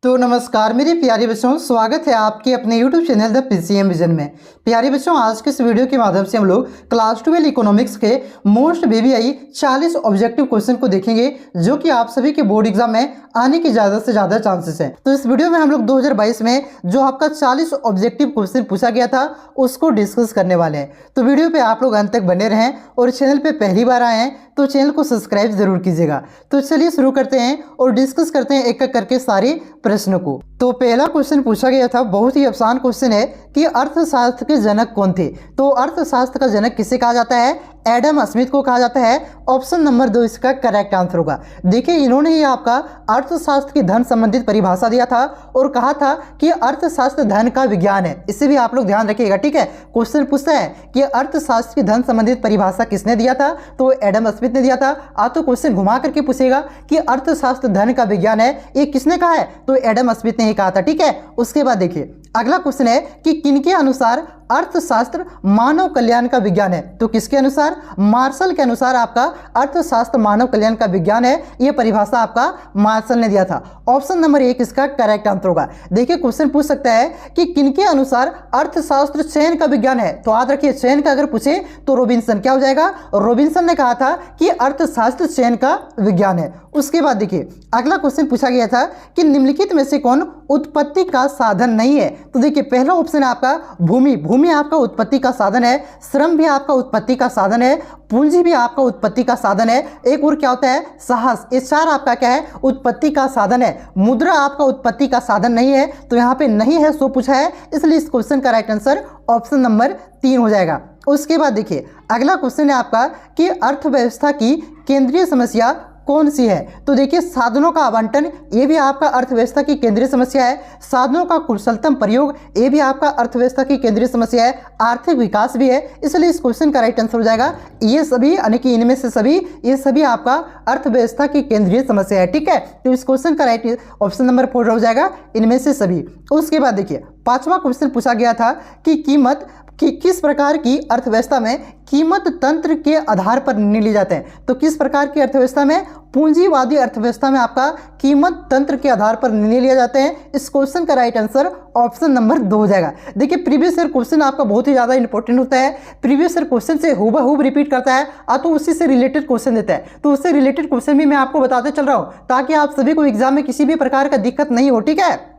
तो नमस्कार मेरे प्यारे बच्चों, स्वागत है आपके अपने YouTube channel the PCM vision में। प्यारे बच्चों, आज के इस वीडियो के माध्यम से हम लोग क्लास 12 इकोनॉमिक्स के मोस्ट VVI 40 ऑब्जेक्टिव क्वेश्चन को देखेंगे जो कि आप सभी के बोर्ड एग्जाम में आने की ज़्यादा से ज़्यादा चांसेस हैं। तो इस वीडियो में हम लोग 2022 में जो आपका 40 ऑब्जेक्टिव क्वेश्चन पूछा गया था उसको डिस्कस करने वाले हैं। तो वीडियो पे आप लोग अंत तक बने रहें और चैनल पे पहली बार आए हैं तो चैनल को सब्सक्राइब जरूर कीजिएगा। तो चलिए शुरू करते हैं और डिस्कस करते हैं एक एक करके सारे प्रश्नों को। तो पहला क्वेश्चन पूछा गया था, बहुत ही आसान क्वेश्चन है कि अर्थशास्त्र के जनक कौन थे। तो अर्थशास्त्र का जनक किसे कहा जाता है? एडम स्मिथ को कहा जाता है। ऑप्शन नंबर 2 इसका करेक्ट आंसर होगा। देखिए, इन्होंने ही आपका अर्थशास्त्र की धन संबंधित परिभाषा दिया था और कहा था कि अर्थशास्त्र धन का विज्ञान है। इसे भी आप लोग ध्यान रखिएगा, ठीक है। क्वेश्चन पूछता है कि अर्थशास्त्र की धन संबंधित परिभाषा किसने दिया था? तो एडम स्मिथ ने दिया था। आ तो क्वेश्चन घुमा करके पूछेगा कि अर्थशास्त्र धन का विज्ञान है, ये किसने कहा है? तो एडम स्मिथ ने ही कहा था, ठीक है। उसके बाद देखिए अगला क्वेश्चन है कि किनके अनुसार अर्थशास्त्र मानव कल्याण का विज्ञान है? तो किसके अनुसार? मार्शल के अनुसार आपका अर्थशास्त्र मानव कल्याण का विज्ञान है। यह परिभाषा आपका मार्शल ने दिया था। ऑप्शन नंबर 1 इसका करेक्ट आंसर होगा। देखिए, क्वेश्चन पूछ सकता है कि किनके अनुसार अर्थशास्त्र चयन का विज्ञान है। तो याद रखिए, चयन का अगर पूछे तो रॉबिन्सन क्या हो जाएगा? रॉबिन्सन ने कहा था कि अर्थशास्त्र चयन का विज्ञान है। उसके बाद देखिए अगला क्वेश्चन पूछा गया था कि निम्नलिखित में से कौन उत्पत्ति का साधन नहीं है? तो देखिए पहला ऑप्शन है आपका भूमि। भूमि आपका उत्पत्ति का साधन है। श्रम भी आपका उत्पत्ति का साधन है। पूंजी भी आपका उत्पत्ति का साधन है। एक और क्या होता है? साहस। ये चार आपका क्या है? उत्पत्ति का साधन है। मुद्रा आपका उत्पत्ति का साधन नहीं है। तो यहाँ पे नहीं है सो पूछा है, इसलिए इस क्वेश्चन का राइट आंसर ऑप्शन नंबर 3 हो जाएगा। उसके बाद देखिए अगला क्वेश्चन है आपका कि अर्थव्यवस्था की केंद्रीय समस्या कौन सी है? तो देखिए साधनों का आवंटन, ये भी आपका अर्थव्यवस्था की केंद्रीय समस्या है। साधनों का कुशलतम प्रयोग, ये भी आपका अर्थव्यवस्था की केंद्रीय समस्या है। आर्थिक विकास भी है, इसलिए इस क्वेश्चन का राइट आंसर हो जाएगा ये सभी, यानी कि इनमें से सभी, ये सभी आपका अर्थव्यवस्था की केंद्रीय समस्या है, ठीक है। तो इस क्वेश्चन का राइट ऑप्शन नंबर 4 हो जाएगा, इनमें से सभी। उसके बाद देखिए पांचवा क्वेश्चन पूछा गया था कि कीमत कि किस प्रकार की अर्थव्यवस्था में कीमत तंत्र के आधार पर निर्णय लिए जाते हैं? तो किस प्रकार की अर्थव्यवस्था में? पूंजीवादी अर्थव्यवस्था में आपका कीमत तंत्र के आधार पर निर्णय लिए जाते हैं। इस क्वेश्चन का राइट आंसर ऑप्शन नंबर 2 हो जाएगा। देखिए प्रीवियस ईयर क्वेश्चन आपका बहुत ही ज़्यादा इंपॉर्टेंट होता है। प्रीवियस ईयर क्वेश्चन से हूबहू रिपीट करता है तो उसी से रिलेटेड क्वेश्चन देता है। तो उससे रिलेटेड क्वेश्चन भी मैं आपको बताते चल रहा हूँ ताकि आप सभी को एग्जाम में किसी भी प्रकार का दिक्कत नहीं हो, ठीक है।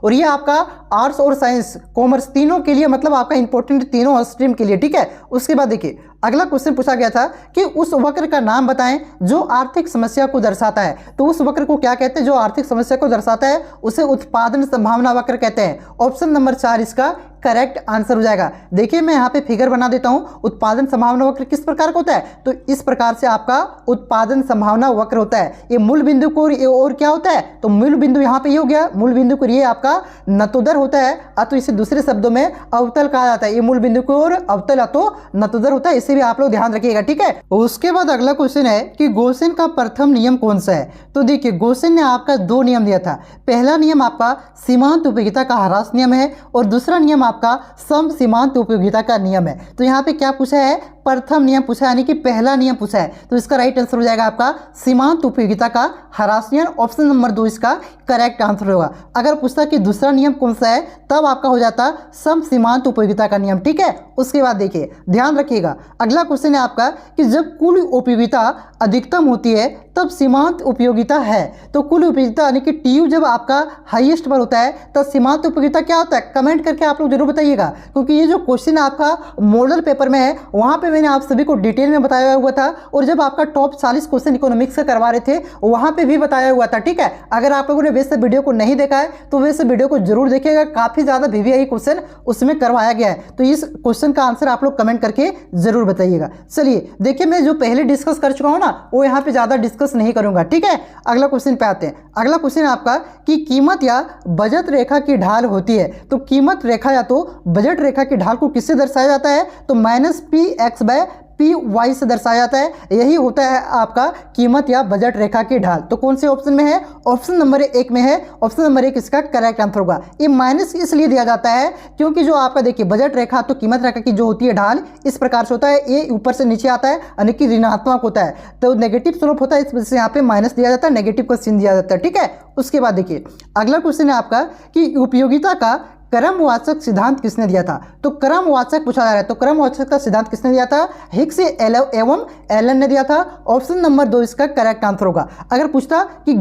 और ये आपका आर्ट्स और साइंस कॉमर्स तीनों के लिए, मतलब आपका इंपॉर्टेंट तीनों स्ट्रीम के लिए, ठीक है। उसके बाद देखिए अगला क्वेश्चन पूछा गया था कि उस वक्र का नाम बताएं जो आर्थिक समस्या को दर्शाता है। तो उस वक्र को क्या कहते हैं? जो आर्थिक समस्या को दर्शाता है उसे उत्पादन संभावना वक्र कहते हैं। ऑप्शन नंबर 4 इसका करेक्ट आंसर हो जाएगा। देखिए मैं यहाँ पे फिगर बना देता हूँ। उत्पादन संभावना वक्र किस प्रकार का होता है? तो इस प्रकार से आपका उत्पादन संभावना वक्र होता है। ये मूल बिंदु को और क्या होता है? तो मूल बिंदु यहाँ पे ये हो गया, मूल बिंदु को ये आपका नतोदर होता है। तो इसे दूसरे शब्दों में अवतल कहा जाता है। ये मूल बिंदु को और अवतल तो नतोदर होता है, इसे भी आप लोग ध्यान रखिएगा, ठीक है। उसके बाद अगला क्वेश्चन है कि गोसेन का प्रथम नियम कौन सा है? तो देखिए गोसेन ने आपका 2 नियम दिया था। पहला नियम आपका सीमांत उपयोगिता का ह्रास नियम है और दूसरा नियम आपका सम सीमांत उपयोगिता का नियम है। तो यहाँ पे क्या पूछा है? प्रथम नियम पूछा है, यानी कि पहला नियम पूछा है। तो इसका राइट आंसर हो जाएगा आपका सीमांत उपयोगिता का ह्रास नियम। ऑप्शन नंबर 2 इसका करेक्ट आंसर होगा। अगर पूछता कि दूसरा नियम कौन सा है तब आपका हो जाता सम सीमांत उपयोगिता का नियम, ठीक है। उसके बाद देखिए ध्यान रखिएगा अगला क्वेश्चन है आपका कि जब कुल उपयोगिता अधिकतम होती है तब सीमांत उपयोगिता है। तो कुल उपयोगिता यानी कि TU जब आपका हाईएस्ट पर होता है तब सीमांत उपयोगिता क्या होता है? कमेंट करके आप लोग जरूर बताइएगा, क्योंकि ये जो क्वेश्चन आपका मॉडल पेपर में है वहाँ पे मैंने आप सभी को डिटेल में बताया हुआ था और जब आपका टॉप 40 क्वेश्चन इकोनॉमिक्स से करवा रहे थे वहाँ पे भी बताया हुआ था, ठीक है। अगर आप लोगों ने वैसे वीडियो को नहीं देखा है तो वैसे वीडियो को जरूर देखिएगा, काफ़ी ज़्यादा VVI क्वेश्चन उसमें करवाया गया है। तो इस क्वेश्चन का आंसर आप लोग कमेंट करके जरूर बताइएगा। चलिए देखिए मैं जो पहले डिस्कस कर चुका हूँ ना वो यहाँ पे ज़्यादा डिस्कस नहीं करूँगा, ठीक है। अगला क्वेश्चन पे आते हैं। अगला क्वेश्चन है आपका कि कीमत या बजट रेखा की ढाल होती है। तो कीमत रेखा या तो बजट रेखा की ढाल को किससे दर्शाया जाता है? तो -PX/P PY से दर्शाया जाता है। यही होता है आपका कीमत या बजट रेखा की ढाल। तो कौन से ऑप्शन में है? ऑप्शन नंबर 1 में है। ऑप्शन नंबर 1 इसका करेक्ट आंसर होगा। ये माइनस इसलिए दिया जाता है क्योंकि जो आपका देखिए बजट रेखा तो कीमत रेखा की जो होती है ढाल इस प्रकार से होता है, ये ऊपर से नीचे आता है यानी कि ऋणात्मक होता है, तो नेगेटिव स्लोप होता है, इस वजह से यहाँ पे माइनस दिया जाता है, नेगेटिव का चिन्ह दिया जाता है। ठीक है, उसके बाद देखिए अगला क्वेश्चन है आपका कि उपयोगिता का क्रमवाचक सिद्धांत किसने दिया था? तो क्रमवाचक पूछा जा रहा है, तो क्रमवाचक का सिद्धांत किसने दिया था? हिग्स एवं एलन ने दिया था। ऑप्शन नंबर 2 इसका करेक्ट आंसर होगा। अगर पूछता कि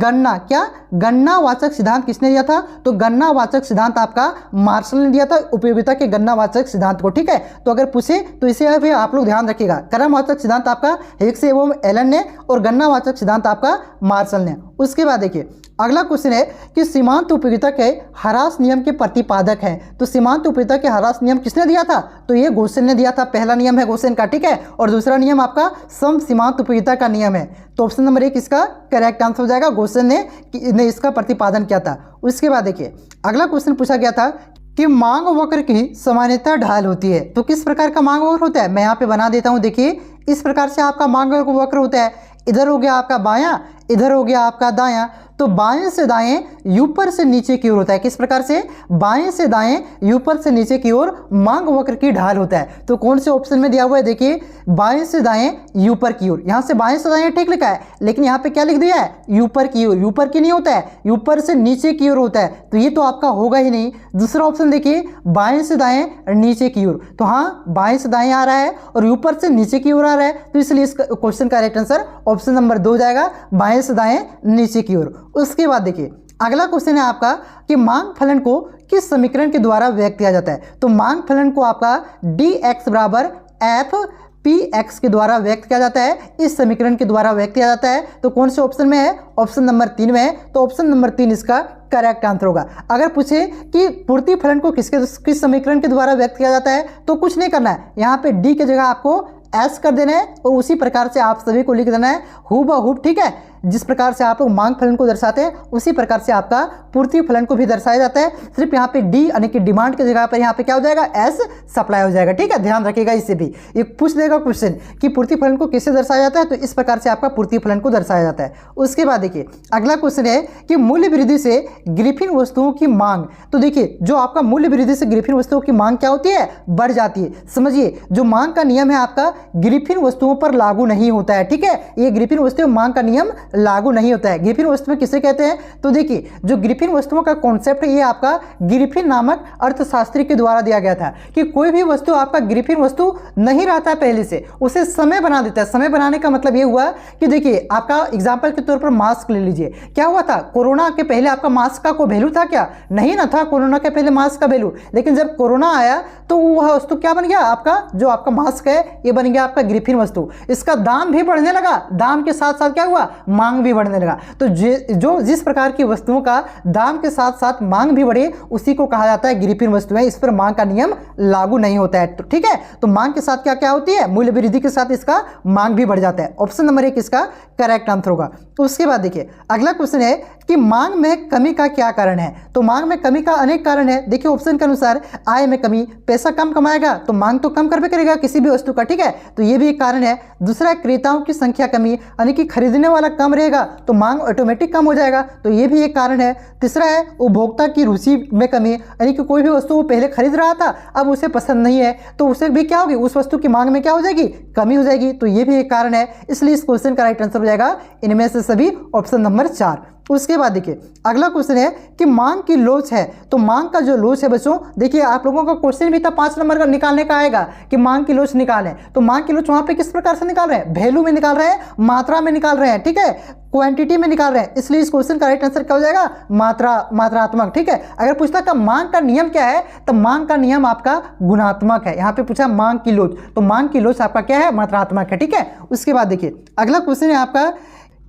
गणनावाचक सिद्धांत किसने दिया था? तो गणनावाचक सिद्धांत आपका मार्शल ने दिया था, उपयोगिता के गणनावाचक सिद्धांत को। ठीक है, तो अगर पूछे तो इसे भी आप लोग ध्यान रखिएगा। क्रमवाचक सिद्धांत आपका हिग्स एवं एलन ने और गणनावाचक सिद्धांत आपका मार्शल ने। उसके बाद देखिए अगला क्वेश्चन है कि सीमांत उपयोगिता के ह्रास नियम के प्रतिपादक हैं। तो सीमांत उपयोगिता के ह्रास नियम किसने दिया था? तो ये गोसेन ने दिया था। पहला नियम है गोसेन का। ठीक है, और दूसरा नियम आपका सम सीमांत उपयोगिता का नियम है। तो ऑप्शन नंबर 1 इसका करेक्ट आंसर हो जाएगा। गोसेन ने इसका प्रतिपादन किया था। उसके बाद देखिए अगला क्वेश्चन पूछा गया था कि मांग वक्र की सामान्यतः ढाल होती है। तो किस प्रकार का मांग वक्र होता है? मैं यहाँ पे बना देता हूँ। देखिए इस प्रकार से आपका मांग वक्र होता है। इधर हो गया आपका बायां, इधर हो गया आपका दायां। तो बाएं से दाएं ऊपर से नीचे की ओर होता है। किस प्रकार से? बाएं से दाएं ऊपर से नीचे की ओर मांग वक्र की ढाल होता है। तो कौन से ऑप्शन में दिया हुआ है? देखिए बाएं से दाएं ऊपर की ओर। यहां से बाएं से दाएं ठीक लिखा है, लेकिन यहां पे क्या लिख दिया है? ऊपर की ओर। ऊपर की नहीं होता है, ऊपर से नीचे की ओर होता है। तो ये तो आपका होगा ही नहीं। दूसरा ऑप्शन देखिए बाएं से दाएं नीचे की ओर। तो हाँ, बाएं से दाएं आ रहा है और ऊपर से नीचे की ओर आ रहा है, तो इसलिए इस क्वेश्चन का राइट आंसर ऑप्शन नंबर 2 जाएगा, बाएं से दाएं नीचे की ओर। उसके बाद देखिए अगला क्वेश्चन है आपका कि मांग फलन को किस समीकरण के द्वारा व्यक्त किया जाता है? तो मांग फलन को आपका dx बराबर एफ पी एक्स के द्वारा व्यक्त किया जाता है, इस समीकरण के द्वारा व्यक्त किया जाता है। तो कौन से ऑप्शन में है? ऑप्शन नंबर 3 में है। तो ऑप्शन नंबर 3 इसका करेक्ट आंसर होगा। अगर पूछे कि पूर्ति फलन को किस समीकरण के द्वारा व्यक्त किया जाता है, तो कुछ नहीं करना है, यहाँ पे डी की जगह आपको एस कर देना है और उसी प्रकार से आप सभी को लिख देना है हूबहू। ठीक है, जिस प्रकार से आप लोग मांग फलन को दर्शाते हैं उसी प्रकार से आपका पूर्ति फलन को भी दर्शाया जाता है। सिर्फ यहाँ पे डी यानी कि डिमांड की जगह पर यहाँ पे क्या हो जाएगा? एस सप्लाई हो जाएगा। ठीक है, ध्यान रखिएगा। इससे भी ये पूछ देगा क्वेश्चन कि पूर्ति फलन को किससे दर्शाया जाता है, तो इस प्रकार से आपका पूर्ति फलन को दर्शाया जाता है। उसके बाद देखिए अगला क्वेश्चन है कि मूल्य वृद्धि से ग्रिफिन वस्तुओं की मांग। तो देखिए जो आपका मूल्य वृद्धि से ग्रिफिन वस्तुओं की मांग क्या होती है? बढ़ जाती है। समझिए जो मांग का नियम है आपका ग्रिफिन वस्तुओं पर लागू नहीं होता है। ठीक है, ये ग्रिफिन वस्तुओं मांग का नियम लागू नहीं होता है। ग्रिफिन वस्तुएं किसे कहते हैं? तो देखिए जो ग्रिफिन वस्तुओं का कॉन्सेप्ट है ये आपका ग्रिफिन नामक अर्थशास्त्री के द्वारा दिया गया था कि कोई भी वस्तु आपका ग्रिफिन वस्तु नहीं रहता पहले से, उसे समय बना देता है। समय बनाने का मतलब ये हुआ कि देखिए आपका एग्जाम्पल के तौर पर मास्क ले लीजिए। क्या हुआ था? कोरोना के पहले आपका मास्क का कोई वैल्यू था क्या? नहीं ना था कोरोना के पहले मास्क का वैल्यू, लेकिन जब कोरोना आया तो वह वस्तु क्या बन गया? आपका जो आपका मास्क है ये बन गया आपका ग्रिफिन वस्तु। इसका दाम भी बढ़ने लगा, दाम के साथ साथ क्या हुआ? मांग भी बढ़ने लगा। तो जो जिस प्रकार की वस्तुओं का दाम के साथ साथ मांग भी बढ़े उसी को कहा जाता है ग्रिफिन वस्तुएं। इस पर मांग का नियम लागू नहीं होता है। तो ठीक है, तो मांग के साथ क्या क्या होती है? मूल्य वृद्धि के साथ इसका मांग भी बढ़ जाता है। ऑप्शन नंबर 1 इसका करेक्ट आंसर होगा। तो उसके बाद देखिए अगला क्वेश्चन है कि मांग में कमी का क्या कारण है? तो मांग में कमी का अनेक कारण है। देखिए ऑप्शन के अनुसार आय में कमी, पैसा कम कमाएगा तो मांग तो कम करबे करेगा किसी भी वस्तु का। ठीक है, तो ये भी एक कारण है। दूसरा क्रेताओं की संख्या कमी, यानी कि खरीदने वाला कम रहेगा तो मांग ऑटोमेटिक कम हो जाएगा, तो ये भी एक कारण है। तीसरा है उपभोक्ता की रुचि में कमी, यानी कि कोई भी वस्तु वो पहले खरीद रहा था अब उसे पसंद नहीं है तो उसे भी क्या होगी? उस वस्तु की मांग में क्या हो जाएगी? कमी हो जाएगी, तो ये भी एक कारण है। इसलिए इस क्वेश्चन का राइट आंसर हो जाएगा इनमें से सभी ऑप्शन नंबर 4। उसके बाद देखिए अगला क्वेश्चन है कि मांग की लोच है। तो मांग का जो लोच है बच्चों, देखिए आप लोगों का क्वेश्चन भी था 5 नंबर का निकालने का आएगा कि मांग की लोच निकालें। तो मांग की लोच वहां पे किस प्रकार से निकाल रहे हैं? वैल्यू में निकाल रहे हैं, मात्रा में निकाल रहे हैं। ठीक है, क्वांटिटी में निकाल रहे हैं, इसलिए इस क्वेश्चन का राइट आंसर क्या हो जाएगा? मात्रात्मक। ठीक है, अगर पूछता का मांग का नियम क्या है तो मांग का नियम आपका गुणात्मक है। यहाँ पे पूछा मांग की लोच, तो मांग की लोच आपका क्या है? मात्रात्मक है। ठीक है, उसके बाद देखिए अगला क्वेश्चन है आपका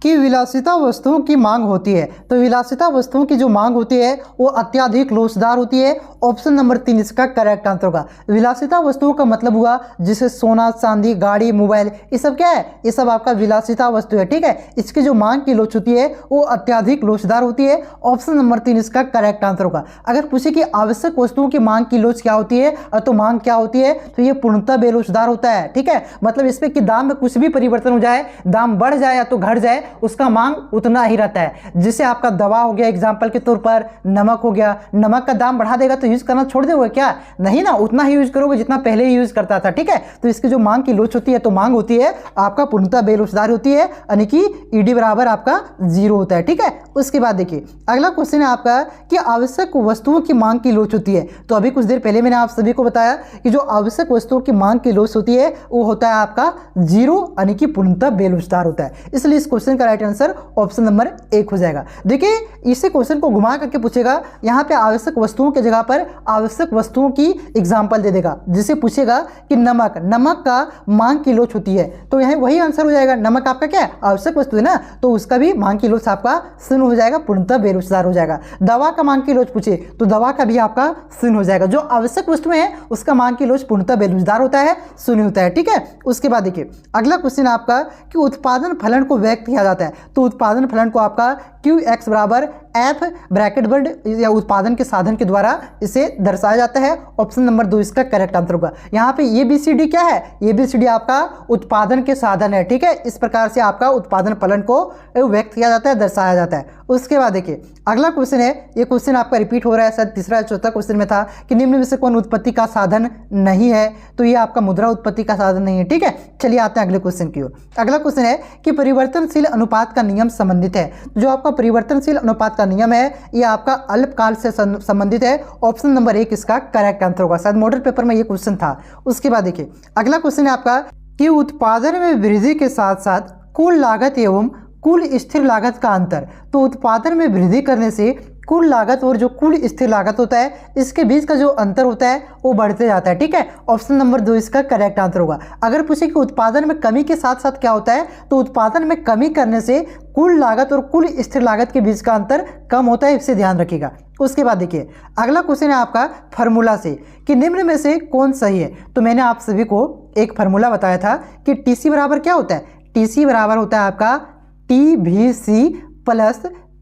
कि विलासिता वस्तुओं की मांग होती है। तो विलासिता वस्तुओं की जो मांग होती है वो अत्यधिक लोचदार होती है। ऑप्शन नंबर 3 इसका करेक्ट आंसर होगा। विलासिता वस्तुओं का मतलब हुआ जिसे सोना, चांदी, गाड़ी, मोबाइल, ये सब क्या है, ये सब आपका विलासिता वस्तु है, ठीक है। इसकी जो मांग की लोच होती है वो अत्यधिक लोचदार होती है। ऑप्शन नंबर 3 इसका करेक्ट आंसर होगा। अगर पूछे कि आवश्यक वस्तुओं की मांग की लोच क्या होती है, तो मांग क्या होती है, तो ये पूर्णतः बेलोचदार होता है, ठीक है। मतलब इसमें कि दाम में कुछ भी परिवर्तन हो जाए, दाम बढ़ जाए या तो घट जाए, उसका मांग उतना ही रहता है। जिसे आपका दवा हो गया, एग्जाम्पल के तौर पर नमक हो गया, नमक का दाम बढ़ा देगा तो यूज करना छोड़ दोगे क्या, नहीं ना, उतना ही यूज करोगे जितना पहले ही यूज करता था, ठीक है। तो इसकी जो मांग की लोच होती है, तो मांग होती है आपका पूर्णतः बेलोचदार होती है, यानी कि ईडी बराबर आपका 0 होता है, ठीक है। उसके बाद देखिए अगला क्वेश्चन है आपका कि आवश्यक वस्तुओं की मांग की लोच होती है। तो अभी कुछ देर पहले मैंने आप सभी को बताया कि जो आवश्यक वस्तुओं की मांग की लोच होती है वो होता है आपका 0, यानी कि पूर्णतः बेलोचदार होता है। इसलिए इस क्वेश्चन का राइट आंसर ऑप्शन नंबर 1 हो जाएगा। देखिए इसी क्वेश्चन को घुमा करके पूछेगा, यहाँ पे आवश्यक वस्तुओं की जगह पर आवश्यक वस्तुओं की एग्जाम्पल दे देगा। जिसे पूछेगा कि नमक, नमक का मांग की लोच होती है, तो यहाँ वही आंसर हो जाएगा। नमक आपका क्या है, आवश्यक वस्तु है ना, तो उसका भी मांग की लोच आपका 0 हो जाएगा, पूर्णतः बेरोजगार हो जाएगा। दवा का मांग की लोच पूछे तो दवा का भी आपका 0 हो जाएगा। जो आवश्यक वस्तुएं हैं उसका मांग की लोच पूर्णतः बेरोजगार होता है, 0 होता है, ठीक है। उसके बाद देखिए अगला क्वेश्चन आपका कि उत्पादन फलन को व्यक्त किया जाता है। तो उत्पादन फलन को आपका QX बराबर F ब्रैकेट वर्ड या उत्पादन के साधन के द्वारा इसे दर्शाया जाता है। ऑप्शन नंबर 2 इसका करेक्ट आंसर होगा। यहाँ पे ABCD क्या है, ABCD आपका उत्पादन के साधन है, ठीक है। इस प्रकार से आपका उत्पादन फलन को व्यक्त किया जाता है, दर्शाया जाता है। उसके बाद देखिए अगला क्वेश्चन है, ये क्वेश्चन आपका रिपीट हो रहा है, शायद तीसरा या चौथा क्वेश्चन में था कि निम्न में से कौन उत्पत्ति का साधन नहीं है। तो ये आपका मुद्रा उत्पत्ति का साधन नहीं है, ठीक है। चलिए आते हैं अगले क्वेश्चन की ओर। अगला क्वेश्चन है कि परिवर्तनशील अनुपात का नियम संबंधित है। जो आपका परिवर्तनशील अनुपात का नियम है ये आपका अल्पकाल से संबंधित है। ऑप्शन नंबर 1 इसका करेक्ट आंसर होगा। शायद मॉडल पेपर में ये क्वेश्चन था। उसके बाद देखिए अगला क्वेश्चन है आपका कि उत्पादन में वृद्धि के साथ साथ कुल लागत एवं कुल स्थिर लागत का अंतर। तो उत्पादन में वृद्धि करने से कुल लागत और जो कुल स्थिर लागत होता है इसके बीच का जो अंतर होता है वो बढ़ते जाता है, ठीक है। ऑप्शन नंबर 2 इसका करेक्ट आंसर होगा। अगर पूछे कि उत्पादन में कमी के साथ साथ क्या होता है, तो उत्पादन में कमी करने से कुल लागत और कुल स्थिर लागत के बीच का अंतर कम होता है, इससे ध्यान रखिएगा। उसके बाद देखिए अगला क्वेश्चन है आपका फार्मूला से कि निम्न में से कौन सही है। तो मैंने आप सभी को एक फार्मूला बताया था कि TC बराबर क्या होता है, TC बराबर होता है आपका TVC प्लस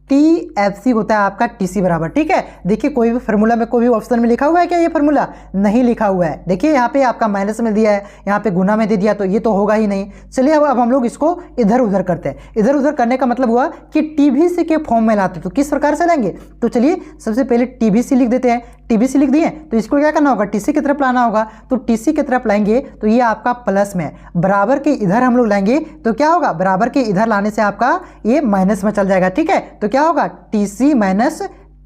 TFC होता है आपका TC बराबर, ठीक है। देखिए कोई भी फार्मूला में कोई भी ऑप्शन में लिखा हुआ है क्या, ये फार्मूला नहीं लिखा हुआ है। देखिए यहाँ पे आपका माइनस में दिया है, यहाँ पे गुना में दे दिया, तो ये तो होगा ही नहीं। चलिए अब हम लोग इसको इधर उधर करते हैं। इधर उधर करने का मतलब हुआ कि TVC के फॉर्म में लाते, तो किस प्रकार से लेंगे। तो चलिए सबसे पहले TVC लिख देते हैं। TVC लिख दिए तो इसको क्या करना होगा, TC की तरफ लाना होगा। तो TC की तरफ लाएंगे तो ये आपका प्लस में, बराबर के इधर हम लोग लाएंगे तो क्या होगा, बराबर के इधर लाने से आपका ये माइनस में चल जाएगा, ठीक है। तो क्या होगा, TC माइनस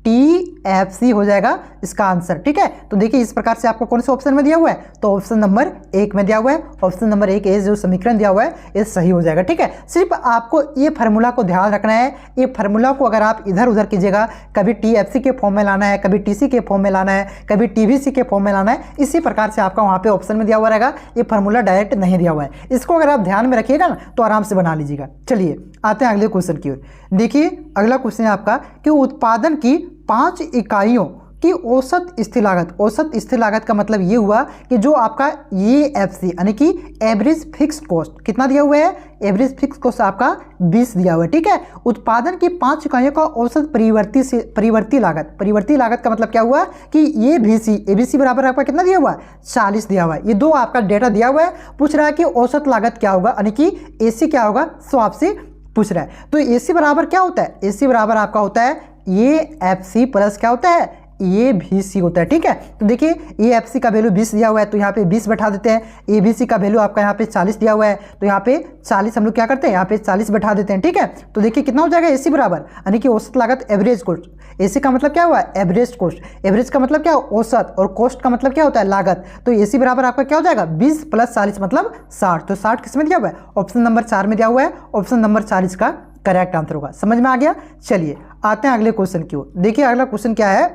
TFC हो जाएगा इसका आंसर, ठीक है। तो देखिए इस प्रकार से आपको कौन से ऑप्शन में दिया हुआ है, तो ऑप्शन नंबर 1 में दिया हुआ है। ऑप्शन नंबर 1 ये जो समीकरण दिया हुआ है ये सही हो जाएगा, ठीक है। सिर्फ आपको ये फार्मूला को ध्यान रखना है। ये फार्मूला को अगर आप इधर उधर कीजिएगा, कभी TFC के फॉर्म में लाना है, कभी TC के फॉर्म में लाना है, कभी TVC के फॉर्म में लाना है, इसी प्रकार से आपका वहाँ पे ऑप्शन में दिया हुआ रहेगा। ये फार्मूला डायरेक्ट नहीं दिया हुआ है। इसको अगर आप ध्यान में रखिएगा ना तो आराम से बना लीजिएगा। चलिए आते हैं अगले क्वेश्चन की ओर। देखिए अगला क्वेश्चन है आपका कि उत्पादन की 5 इकाइयों की औसत स्थिर लागत। औसत स्थिर लागत का मतलब ये हुआ कि जो आपका AFC यानी कि एवरेज फिक्स्ड कॉस्ट कितना दिया हुआ है, एवरेज फिक्स कॉस्ट आपका 20 दिया हुआ है, ठीक है। उत्पादन की 5 इकाइयों का औसत परिवर्ती लागत। परिवर्ती लागत का मतलब क्या हुआ कि ये ABC बराबर आपका कितना दिया हुआ है, 40 दिया हुआ है। ये दो आपका डेटा दिया हुआ है। पूछ रहा है कि औसत लागत क्या होगा, यानी कि AC क्या होगा, सो आपसे पूछ रहा है। तो AC बराबर क्या होता है, AC बराबर आपका होता है AFC प्लस क्या होता है, ABC होता है, ठीक है। तो देखिए AFC का वैल्यू 20 दिया हुआ है तो यहाँ पे 20 बैठा देते हैं। ABC का वैल्यू आपका यहाँ पे 40 दिया हुआ है तो यहाँ पे 40 हम लोग क्या करते हैं, यहाँ पे 40 बैठा देते हैं, ठीक है। तो देखिए कितना हो जाएगा AC बराबर, यानी कि औसत लागत एवरेज कॉस्ट। AC का मतलब क्या हुआ, एवरेज कॉस्ट। एवरेज का मतलब क्या, औसत, और कॉस्ट का मतलब क्या होता है, लागत। तो AC बराबर आपका क्या हो जाएगा, 20 प्लस 40 मतलब 60। तो 60 किस में दिया हुआ है, ऑप्शन नंबर 4 में दिया हुआ है। ऑप्शन नंबर 40 का करेक्ट आंसर होगा। समझ में आ गया। चलिए आते हैं अगले क्वेश्चन की ओर। देखिए अगला क्वेश्चन क्या है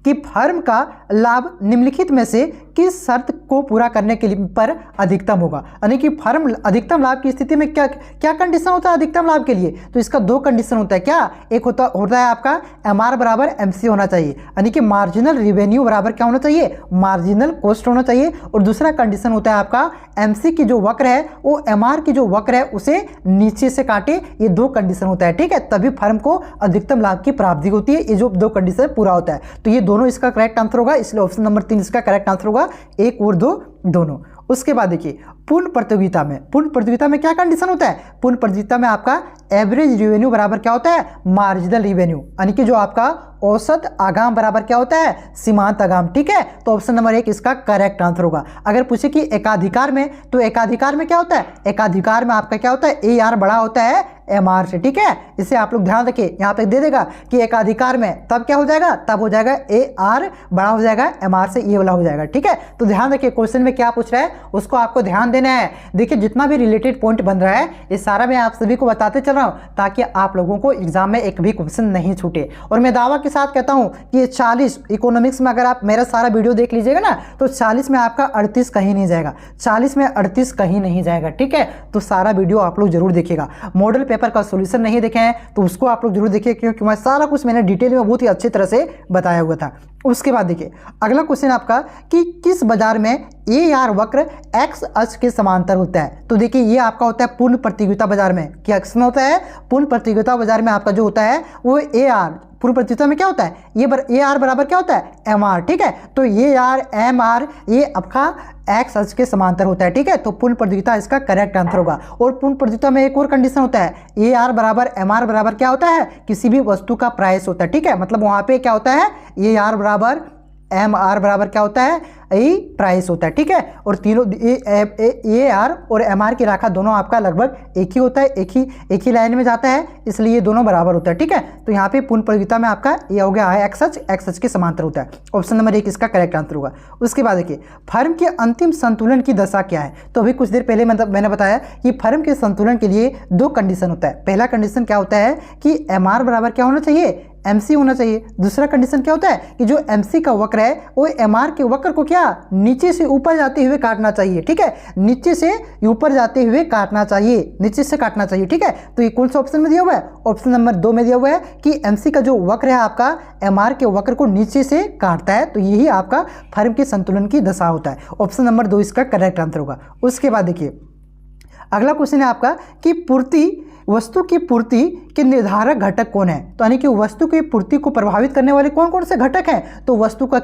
कि फर्म का लाभ निम्नलिखित में से किस शर्त को पूरा करने के लिए पर अधिकतम होगा, यानी कि फर्म अधिकतम लाभ की स्थिति में क्या क्या कंडीशन होता है अधिकतम लाभ के लिए। तो इसका दो कंडीशन होता है, क्या एक होता है आपका MR बराबर MC होना चाहिए, यानी कि मार्जिनल रिवेन्यू बराबर क्या होना चाहिए, मार्जिनल कॉस्ट होना चाहिए। और दूसरा कंडीशन होता है आपका MC की जो वक्र है वो MR की जो वक्र है उसे नीचे से काटे। ये दो कंडीशन होता है, ठीक है, तभी फर्म को अधिकतम लाभ की प्राप्ति होती है। ये जो दो कंडीशन पूरा होता है, तो ये दोनों इसका करेक्ट आंसर होगा, इसलिए ऑप्शन नंबर 3 इसका करेक्ट आंसर होगा, 1 और 2 दोनों। उसके बाद देखिए पूर्ण प्रतियोगिता में क्या कंडीशन होता है, पूर्ण प्रतियोगिता में आपका एवरेज रिवेन्यू बराबर क्या होता है, मार्जिनल रिवेन्यू, यानी कि जो आपका औसत आगाम बराबर क्या होता है, सीमांत आगाम, ठीक है। तो ऑप्शन नंबर 1 इसका करेक्ट आंसर होगा। अगर पूछे कि एकाधिकार में, तो एकाधिकार में क्या होता है, एकाधिकार में आपका क्या होता है, AR बड़ा होता है MR से, ठीक है। इसे आप लोग ध्यान रखिए, यहाँ पे दे देगा कि एकाधिकार में तब क्या हो जाएगा, तब हो जाएगा AR बड़ा हो जाएगा MR से, ये वाला हो जाएगा, ठीक है। तो ध्यान रखिए क्वेश्चन में क्या पूछ रहा है उसको आपको ध्यान देना है। देखिए जितना भी रिलेटेड पॉइंट बन रहा है ये सारा मैं आप सभी को बताते चल रहा हूँ ताकि आप लोगों को एग्जाम में एक भी क्वेश्चन नहीं छूटे। और मैं दावा के साथ कहता हूँ कि ये 40 इकोनॉमिक्स में अगर आप मेरा सारा वीडियो देख लीजिएगा ना तो 40 में आपका 38 कहीं नहीं जाएगा, 40 में 38 कहीं नहीं जाएगा, ठीक है। तो सारा वीडियो आप लोग जरूर देखिएगा। मॉडल पेपर का सोल्यूशन नहीं देखे हैं तो उसको आप लोग जरूर देखिए, क्योंकि मैं सारा कुछ मैंने डिटेल में बहुत ही अच्छी तरह से बताया हुआ था। उसके बाद देखिए अगला क्वेश्चन आपका कि किस बाजार में AR वक्र X अक्ष के समांतर होता है। तो देखिए ये आपका होता है पूर्ण प्रतियोगिता बाजार में, क्या अक्ष में होता है, पूर्ण प्रतियोगिता बाजार में आपका जो होता है वो AR, पूर्ण प्रतियोगिता में क्या होता है, ये AR बराबर क्या होता है, MR, ठीक है। तो AR MR ये आपका X अक्ष के समांतर होता है, ठीक है। तो पूर्ण प्रतियोगिता इसका करेक्ट आंसर होगा। और पूर्ण प्रतियोगिता में एक और कंडीशन होता है, AR बराबर MR बराबर क्या होता है, किसी भी वस्तु का प्राइस होता है, ठीक है। मतलब वहां पे क्या होता है, AR बराबर MR बराबर क्या होता है, यही प्राइस होता है, ठीक है। और तीनों AR और MR की राखा दोनों आपका लगभग एक ही होता है, एक ही लाइन में जाता है, इसलिए ये दोनों बराबर होता है, ठीक है। तो यहाँ पे पूर्ण प्रतियोगिता में आपका ये हो गया है X अक्ष के समांतर होता है। ऑप्शन नंबर 1 इसका करेक्ट आंसर होगा। उसके बाद देखिए फर्म के अंतिम संतुलन की दशा क्या है। तो अभी कुछ देर पहले मैंने बताया कि फर्म के संतुलन के लिए दो कंडीशन होता है। पहला कंडीशन क्या होता है कि MR बराबर क्या होना चाहिए, MC होना चाहिए। दूसरा कंडीशन क्या होता है कि जो MC का वक्र है वो MR के वक्र को क्या नीचे से ऊपर जाते हुए काटना चाहिए, ठीक है, नीचे से ऊपर जाते हुए काटना चाहिए, नीचे से काटना चाहिए, ठीक है। तो ये कौन सा ऑप्शन में दिया हुआ है, ऑप्शन नंबर 2 में दिया हुआ है कि MC का जो वक्र है आपका MR के वक्र को नीचे से काटता है, तो यही आपका फर्म के संतुलन की दशा होता है। ऑप्शन नंबर 2 इसका करेक्ट आंसर होगा। उसके बाद देखिए अगला क्वेश्चन है आपका कि वस्तु की पूर्ति के निर्धारक घटक कौन है। तो यानी कि वस्तु की पूर्ति को प्रभावित करने वाले कौन कौन से घटक हैं। तो वस्तु का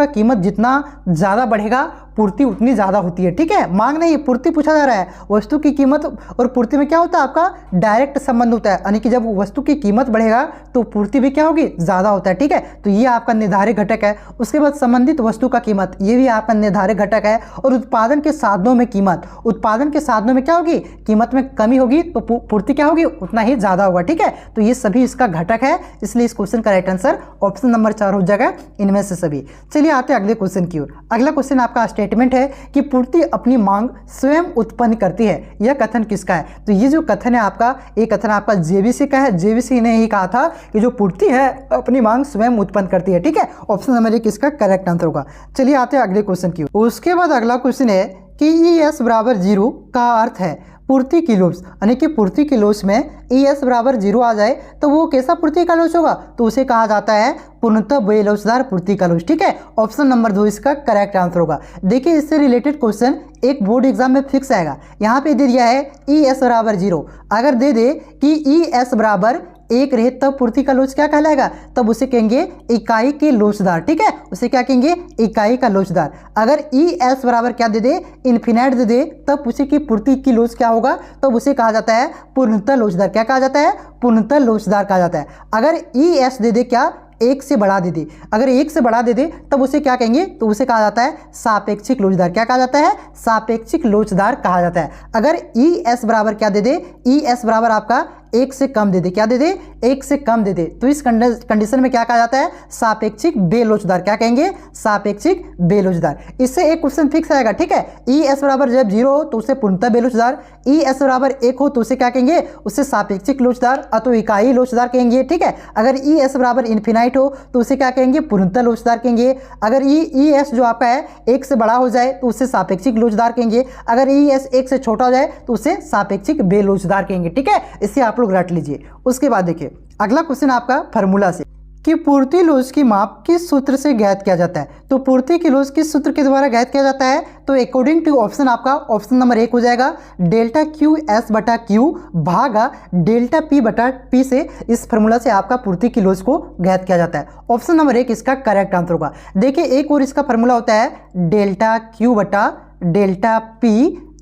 कीमत जितना ज़्यादा बढ़ेगा पूर्ति उतनी ज़्यादा होती है, ठीक है। मांग नहीं, पूर्ति पूछा जा रहा है। वस्तु की कीमत और पूर्ति में क्या होता है, आपका डायरेक्ट संबंध होता है, यानी कि जब वस्तु की कीमत बढ़ेगा तो पूर्ति भी क्या होगी, ज़्यादा होता है, ठीक है। तो ये आपका निर्धारक घटक है। उसके बाद संबंधित वस्तु का कीमत, ये भी आपका निर्धारक घटक है। और उत्पादन के साधनों में कीमत, उत्पादन के साधनों में क्या होगी, कीमत में कमी होगी तो पूर्ति क्या होगी, उतना ही ज़्यादा होगा, ठीक है। तो ये सभी इसका घटक है, इसलिए इस क्वेश्चन का राइट आंसर ऑप्शन नंबर 4 हो जाएगा, इनमें से सभी। चलिए आते हैं अगले क्वेश्चन की ओर। अगला क्वेश्चन आपका स्टेटमेंट है कि पूर्ति अपनी मांग स्वयं उत्पन्न करती है। यह कथन किसका है। तो ये जो कथन है आपका, ये कथन आपका जेबीसी का है। जेबीसी ने ही कहा था कि जो पूर्ति है अपनी मांग स्वयं उत्पन्न करती है, ठीक है। ऑप्शन नंबर 1 इसका करेक्ट आंसर होगा। चलिए आते हैं अगले क्वेश्चन की ओर। उसके बाद अगला क्वेश्चन है कि ES बराबर 0 का अर्थ है पूर्ति की लोच, यानी कि पूर्ति की लोच में ES बराबर 0 आ जाए तो वो कैसा पूर्ति का लोच होगा, तो उसे कहा जाता है पूर्णतः बेलोचदार पूर्ति का लोच, ठीक है। ऑप्शन नंबर 2 इसका करेक्ट आंसर होगा। देखिए इससे रिलेटेड क्वेश्चन एक बोर्ड एग्जाम में फिक्स आएगा। यहाँ पे दे दिया है ES बराबर 0, अगर दे दे कि ES बराबर 1 रहे तब पूर्ति का लोच क्या कहलाएगा, तब उसे कहेंगे इकाई के लोचदार, ठीक है। उसे क्या कहेंगे, इकाई का लोचदार। अगर ES बराबर क्या दे दे, इन्फिनाइट दे दे, तब पूछे कि पूर्ति की लोच क्या होगा, तब उसे कहा जाता है पूर्णतः लोचदार। क्या कहा जाता है, पूर्णतः लोचदार कहा जाता है। अगर ES दे दे क्या, 1 से बढ़ा दे दे, अगर 1 से बढ़ा दे दे तब उसे क्या कहेंगे, तो उसे कहा जाता है सापेक्षिक लोचदार। क्या कहा जाता है, सापेक्षिक लोचदार कहा जाता है। अगर ES बराबर क्या दे दे, ES बराबर आपका 1 से कम दे दे, क्या दे दे, 1 से कम दे दे, तो इस कंडीशन में क्या कहा जाता है, सापेक्षिक बेलोचदार। क्या कहेंगे, सापेक्षिक बेलोचदार। इससे एक क्वेश्चन फिक्स आएगा, ठीक है। ES बराबर जब 0 हो तो उसे पूर्णतः बेलोचदार, ई एस बराबर 1 हो तो उसे क्या कहेंगे, उसे सापेक्षिक लोचदार अथवा इकाई लोचदार कहेंगे। ठीक है, अगर ई एस बराबर इन्फिनाइट हो तो उसे क्या कहेंगे, पूर्णतः लोचदार कहेंगे। अगर ई एस जो आपका है 1 से बड़ा हो जाए तो उसे सापेक्षिक लोचदार कहेंगे। अगर ई एस 1 से छोटा हो जाए तो उसे सापेक्षिक बेलोचदार कहेंगे। ठीक है, इसे आप लोग रट लीजिए। उसके बाद देखिए अगला क्वेश्चन आपका फार्मूला से कि पूर्ति लोच की माप किस सूत्र से ज्ञात किया जाता है। तो पूर्ति की लोच किस सूत्र के द्वारा ज्ञात किया जाता है, तो अकॉर्डिंग टू ऑप्शन आपका ऑप्शन नंबर 1 हो जाएगा डेल्टा क्यू एस बटा क्यू भागा डेल्टा पी बटा पी से। इस फार्मूला से आपका पूर्ति की लोच को ज्ञात किया जाता है। ऑप्शन नंबर 1 इसका करेक्ट आंसर होगा। देखिए एक और इसका फार्मूला होता है डेल्टा क्यू बटा delta P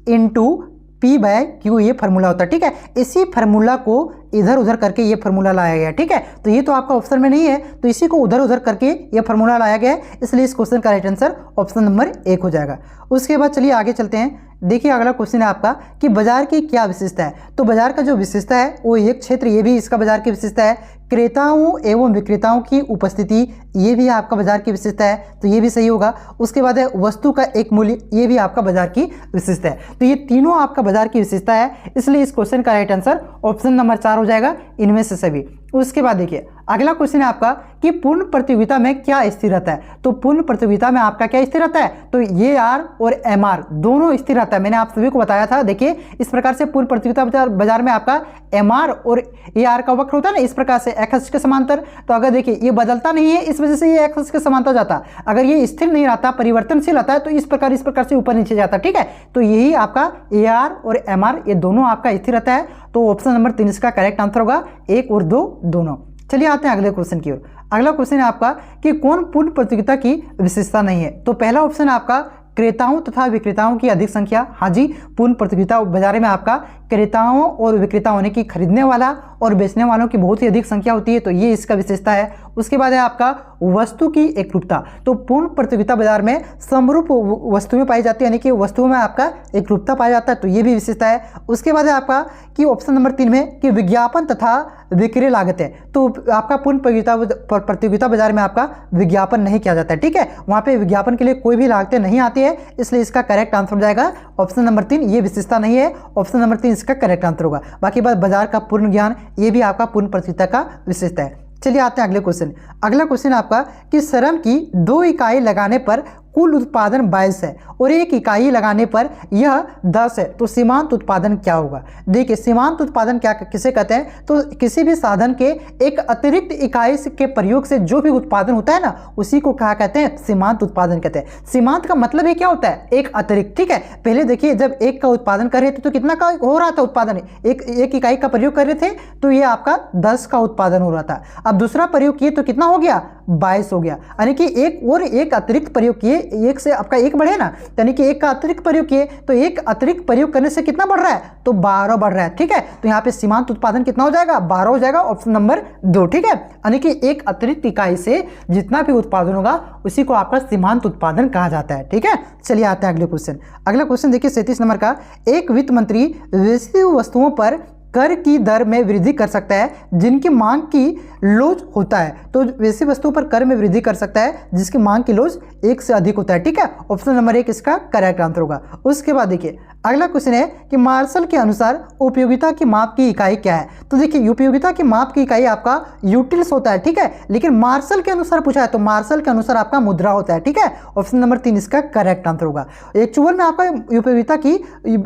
into P by Q, ये फार्मूला होता है। ठीक है, इसी फार्मूला को इधर उधर करके ये फार्मूला लाया गया। ठीक है, तो ये तो आपका ऑप्शन में नहीं है, तो इसी को उधर उधर करके ये फार्मूला लाया गया है, इसलिए इस क्वेश्चन का राइट आंसर ऑप्शन नंबर 1 हो जाएगा। उसके बाद चलिए आगे चलते हैं। देखिए अगला क्वेश्चन है आपका कि बाजार की क्या विशेषता है। तो बाजार का जो विशेषता है वो एक क्षेत्र, ये भी इसका बाजार की विशेषता है। क्रेताओं एवं विक्रेताओं की उपस्थिति, ये भी आपका बाजार की विशेषता है, तो ये भी सही होगा। उसके बाद है वस्तु का एक मूल्य, ये भी आपका बाजार की विशेषता है। तो ये तीनों आपका बाजार की विशेषता है, इसलिए इस क्वेश्चन का राइट आंसर ऑप्शन नंबर 4 हो जाएगा, इनमें से सभी। उसके बाद देखिए अगला क्वेश्चन है आपका कि पूर्ण प्रतियोगिता में क्या स्थिर रहता है। तो पूर्ण प्रतियोगिता में आपका क्या स्थिर रहता है, तो ये आर और एम आर दोनों स्थिर रहता है। मैंने आप सभी को बताया था। देखिए इस प्रकार से पूर्ण प्रतियोगिता बाजार में आपका एम आर और ए आर का वक्र होता है ना, इस प्रकार से एक्स के समांतर। तो अगर देखिए ये बदलता नहीं है, इस वजह से ये एक्स के समांतर जाता। अगर ये स्थिर नहीं रहता, परिवर्तनशील रहता है, तो इस प्रकार से ऊपर नीचे जाता। ठीक है, तो यही आपका ए आर और एम आर ये दोनों आपका स्थिर रहता है। तो ऑप्शन नंबर 3 इसका करेक्ट आंसर होगा, 1 और 2 दोनों। चलिए आते हैं अगले क्वेश्चन की ओर। अगला क्वेश्चन है आपका कि कौन पूर्ण प्रतियोगिता की विशेषता नहीं है। तो पहला ऑप्शन है आपका क्रेताओं तथा विक्रेताओं की अधिक संख्या। हाँ जी, पूर्ण प्रतियोगिता बाजार में आपका क्रेताओं और विक्रेता होने की, खरीदने वाला और बेचने वालों की बहुत ही अधिक संख्या होती है, तो ये इसका विशेषता है। उसके बाद है आपका वस्तु की एकरूपता। तो पूर्ण प्रतियोगिता बाजार में समरूप वस्तुएं पाई जाती है, यानी कि वस्तुओं में आपका एकरूपता पाया जाता है, तो ये भी विशेषता है। उसके बाद है आपका कि ऑप्शन नंबर 3 में कि विज्ञापन तथा विक्रय लागत है। तो आपका पूर्ण प्रतियोगिता बाजार में आपका विज्ञापन नहीं किया जाता है। ठीक है, वहाँ पे विज्ञापन के लिए कोई भी लागतें नहीं आती है, इसलिए इसका करेक्ट आंसर हो जाएगा ऑप्शन नंबर 3, ये विशेषता नहीं है। ऑप्शन नंबर 3 इसका करेक्ट आंसर होगा। बाकी बात बाजार का पूर्ण ज्ञान, ये भी आपका पूर्ण प्रतियोगिता का विशेषता है। चलिए आते हैं अगले क्वेश्चन। अगला क्वेश्चन आपका कि श्रम की 2 इकाई लगाने पर कुल उत्पादन 22 है और 1 इकाई लगाने पर यह 10 है, तो सीमांत उत्पादन क्या होगा। देखिए सीमांत उत्पादन क्या किसे कहते हैं, तो किसी भी साधन के एक अतिरिक्त इकाई के प्रयोग से जो भी उत्पादन होता है ना, उसी को क्या कहते हैं, सीमांत उत्पादन कहते हैं। सीमांत का मतलब ये क्या होता है, एक अतिरिक्त। ठीक है, पहले देखिए जब 1 का उत्पादन कर रहे थे तो कितना का हो रहा था उत्पादन, एक इकाई का प्रयोग कर रहे थे तो ये आपका 10 का उत्पादन हो रहा था। अब दूसरा प्रयोग किए तो कितना हो गया, 22 हो गया, यानी कि एक अतिरिक्त प्रयोग किए, 1 से आपका 1 बढ़े ना, यानी कि 1 का अतिरिक्त प्रयोग किए तो 1 अतिरिक्त प्रयोग करने से कितना बढ़ रहा है, तो 12 बढ़ रहा है। ठीक है, तो यहाँ पे सीमांत उत्पादन कितना हो जाएगा, 12 हो जाएगा, ऑप्शन नंबर 2। ठीक है, यानी कि 1 अतिरिक्त इकाई से जितना भी उत्पादन होगा उसी को आपका सीमांत उत्पादन कहा जाता है। ठीक है, चलिए आते हैं अगले क्वेश्चन। अगला क्वेश्चन देखिए 37 नंबर का, एक वित्त मंत्री विदेशी वस्तुओं पर कर की दर में वृद्धि कर सकता है जिनकी मांग की लोच होता है। तो वैसी वस्तुओं पर कर में वृद्धि कर सकता है जिसकी मांग की लोच 1 से अधिक होता है। ठीक है, ऑप्शन नंबर 1 इसका करेक्ट आंसर होगा। उसके बाद देखिए अगला क्वेश्चन है कि मार्शल के अनुसार उपयोगिता की माप की इकाई क्या है। तो देखिए उपयोगिता की माप की इकाई आपका यूटिल्स होता है। ठीक है, लेकिन मार्शल के अनुसार पूछा है तो मार्शल के अनुसार आपका मुद्रा होता है। ठीक है, ऑप्शन नंबर 3 इसका करेक्ट आंसर होगा। एक्चुअल में आपका उपयोगिता की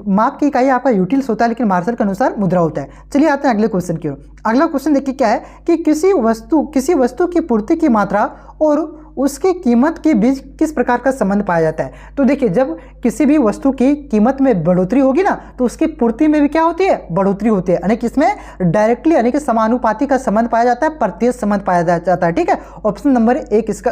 माप की इकाई आपका यूटिल्स होता है, लेकिन मार्शल के अनुसार मुद्रा होता है। चलिए आते हैं अगले क्वेश्चन की ओर। अगला क्वेश्चन देखिए क्या है कि किसी वस्तु की पूर्ति की मात्रा और उसकी कीमत के बीच किस प्रकार का संबंध पाया जाता है। तो देखिए जब किसी भी वस्तु की कीमत में बढ़ोतरी होगी ना, तो उसकी पूर्ति में भी क्या होती है, बढ़ोतरी होती है, यानी कि इसमें डायरेक्टली यानी कि समानुपाती का संबंध पाया जाता है, प्रत्यक्ष संबंध पाया जाता है। ठीक है, ऑप्शन नंबर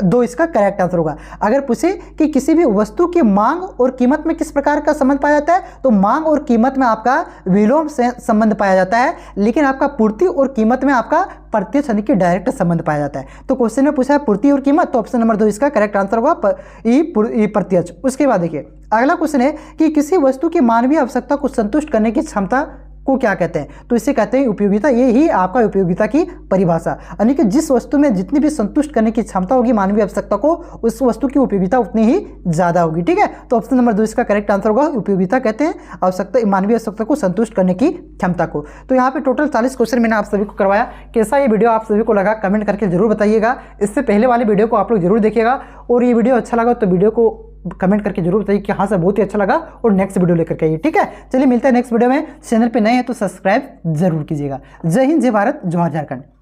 2 इसका करेक्ट आंसर होगा। अगर पूछे कि किसी भी वस्तु की मांग और कीमत में किस प्रकार का संबंध पाया जाता है, तो मांग और कीमत में आपका विलोम से संबंध पाया जाता है, लेकिन आपका पूर्ति और कीमत में आपका प्रत्यक्ष यानी कि डायरेक्ट संबंध पाया जाता है। तो क्वेश्चन में पूछा है पूर्ति और कीमत, तो ऑप्शन नंबर 2 इसका करेक्ट आंसर होगा, प्रत्यक्ष। उसके बाद देखिए अगला क्वेश्चन है कि किसी वस्तु की मानवीय आवश्यकता को संतुष्ट करने की क्षमता को क्या कहते हैं? तो इसे कहते हैं उपयोगिता। ये ही आपका उपयोगिता की परिभाषा, यानी कि जिस वस्तु में जितनी भी संतुष्ट करने की क्षमता होगी मानवीय आवश्यकता को, उस वस्तु की उपयोगिता उतनी ही ज़्यादा होगी। ठीक है, तो ऑप्शन नंबर 2 इसका करेक्ट आंसर होगा। उपयोगिता कहते हैं आवश्यकता, मानवीय आवश्यकता को संतुष्ट करने की क्षमता को। तो यहाँ पे टोटल 40 क्वेश्चन मैंने आप सभी को करवाया। कैसा ये वीडियो आप सभी को लगा कमेंट करके जरूर बताइएगा। इससे पहले वाले वीडियो को आप लोग जरूर देखिएगा, और ये वीडियो अच्छा लगा तो वीडियो को कमेंट करके जरूर बताइए कि हाँ सर बहुत ही अच्छा लगा और नेक्स्ट वीडियो लेकर के आइए। ठीक है, चलिए मिलते हैं नेक्स्ट वीडियो में। चैनल पे नए हैं तो सब्सक्राइब जरूर कीजिएगा। जय हिंद, जय भारत, जय झारखंड।